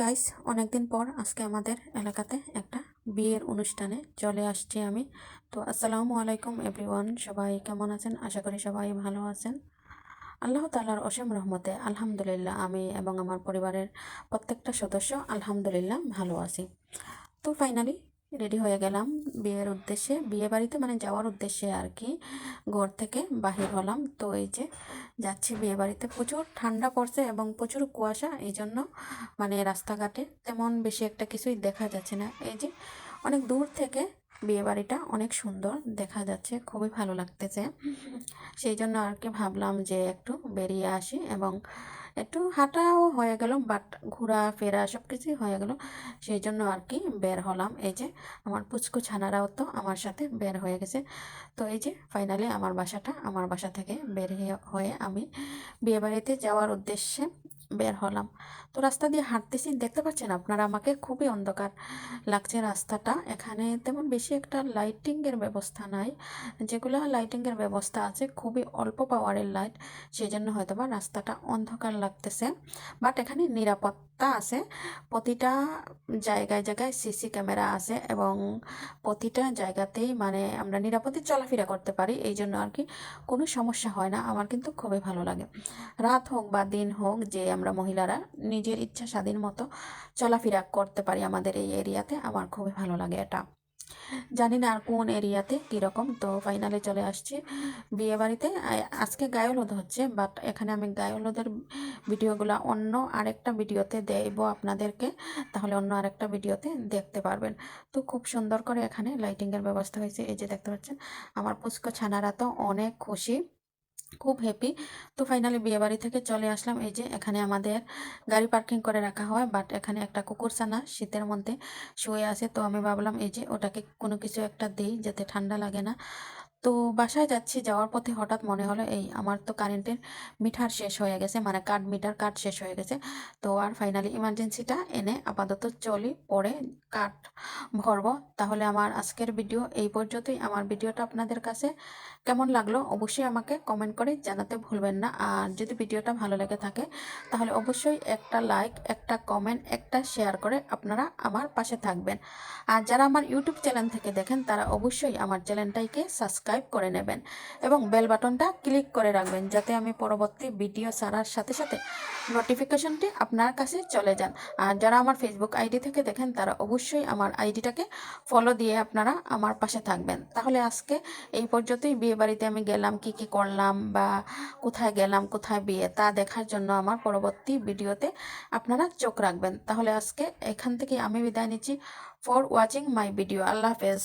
Guys, অনেকদিন পর আজকে আমাদের এলাকাতে একটা বিয়ের অনুষ্ঠানে চলে আসছি আমি। তো আসসালামু আলাইকুম এভরিওয়ান, সবাই কেমন আছেন? আশা করি সবাই ভালো আছেন। আল্লাহ তাআলার অসীম রহমতে আলহামদুলিল্লাহ আমি এবং আমার পরিবারের প্রত্যেকটা সদস্য আলহামদুলিল্লাহ ভালো আছি। তো ফাইনালি রেডি হয়ে গেলাম বিয়ের উদ্দেশ্যে, বিয়ে বাড়িতে মানে যাওয়ার উদ্দেশ্যে আর কি। ঘর থেকে বাহির হলাম। তো এই যে যাচ্ছি বিয়ে বাড়িতে। প্রচুর ঠান্ডা পড়ছে এবং প্রচুর কুয়াশা, এই জন্য মানে রাস্তাঘাটে তেমন বেশি একটা কিছুই দেখা যাচ্ছে না। এই যে অনেক দূর থেকে বিয়ে বাড়িটা অনেক সুন্দর দেখা যাচ্ছে, খুবই ভালো লাগতেছে। সেই জন্য আর কি ভাবলাম যে একটু বেরিয়ে আসি এবং একটু হাঁটাও হয়ে গেল, বাট ঘোরা ফেরা সব কিছুই হয়ে গেল। সেই জন্য আর কি বের হলাম। এই যে আমার পুচকু ছানারাও তো আমার সাথে বের হয়ে গেছে। তো এই যে ফাইনালি আমার বাসা থেকে বের হয়ে আমি বিয়েবাড়িতে যাওয়ার উদ্দেশ্যে বের হলাম। তো রাস্তা দিয়ে হাঁটতেছি, দেখতে পাচ্ছেন আপনারা আমাকে, খুবই অন্ধকার লাগছে রাস্তাটা। এখানে তেমন বেশি একটা লাইটিংয়ের ব্যবস্থা নাই। যেগুলো লাইটিংয়ের ব্যবস্থা আছে খুবই অল্প পাওয়ারের লাইট, সেই জন্য হয়তো বা রাস্তাটা অন্ধকার লাগতেছে। বাট এখানে নিরাপত্তা আছে, প্রতিটা জায়গায় জায়গায় সিসি ক্যামেরা আছে এবং প্রতিটা জায়গাতেই মানে আমরা নিরাপদে চলাফেরা করতে পারি। এই জন্য আর কি কোনো সমস্যা হয় না। আমার কিন্তু খুবই ভালো লাগে, রাত হোক বা দিন হোক, যে আমরা মহিলারা নিজের ইচ্ছা স্বাধীন মতো চলাফেরা করতে পারি আমাদের এই এরিয়াতে। আমার খুবই ভালো লাগে এটা। জানি না আর কোন এরিয়াতে কীরকম। তো ফাইনালে চলে আসছি বিয়ে বাড়িতে। আজকে গায়ে হলুদ হচ্ছে, বাট এখানে আমি গায়ে হলুদের ভিডিওগুলো অন্য আরেকটা ভিডিওতে দেব আপনাদেরকে, তাহলে অন্য আরেকটা ভিডিওতে দেখতে পারবেন। তো খুব সুন্দর করে এখানে লাইটিংয়ের ব্যবস্থা হয়েছে। এই যে দেখতে পাচ্ছেন আমার পুচকো ছানারা তো অনেক খুশি, খুব হ্যাপি। তো ফাইনালি বিয়ে বাড়ি থেকে চলে আসলাম। এই যে এখানে আমাদের গাড়ি পার্কিং করে রাখা হয়, বাট এখানে একটা কুকুরছানা শীতের মধ্যে শুয়ে আছে। তো আমি ভাবলাম এই যে ওটাকে কোনো কিছু একটা দিই যাতে ঠান্ডা লাগে না। তো বাসায় যাচ্ছি, যাওয়ার পথে হঠাৎ মনে হলো এই আমার তো কারেন্টের মিটার শেষ হয়ে গেছে, মানে কার্ড শেষ হয়ে গেছে। তো আর ফাইনালি ইমার্জেন্সিটা এনে আপাতত চলি, পরে কার্ড ভরবো। তাহলে আমার আজকের ভিডিও এই পর্যন্তই। আমার ভিডিওটা আপনাদের কাছে কেমন লাগলো অবশ্যই আমাকে কমেন্ট করে জানাতে ভুলবেন না। আর যদি ভিডিওটা ভালো লেগে থাকে তাহলে অবশ্যই একটা লাইক, একটা কমেন্ট, একটা শেয়ার করে আপনারা আমার পাশে থাকবেন। আর যারা আমার ইউটিউব চ্যানেল থেকে দেখেন তারা অবশ্যই আমার চ্যানেলটাকে সাবস্ক্রাইব করে নেবেন এবং বেল বাটনটা ক্লিক করে রাখবেন, যাতে আমি পরবর্তী ভিডিও ছাড়ার সাথে সাথে নোটিফিকেশনটি আপনার কাছে চলে যান। আর যারা আমার ফেসবুক আইডি থেকে দেখেন তারা অবশ্যই আমার আইডিটাকে ফলো দিয়ে আপনারা আমার পাশে থাকবেন। তাহলে আজকে এই পর্যন্তই। বিয়ে বাড়িতে আমি গেলাম, কি কি করলাম বা কোথায় গেলাম, কোথায় বিয়ে, তা দেখার জন্য আমার পরবর্তী ভিডিওতে আপনারা চোখ রাখবেন। তাহলে আজকে এখান থেকে আমি বিদায় নিচ্ছি। For watching my video. আল্লাহ হাফেজ।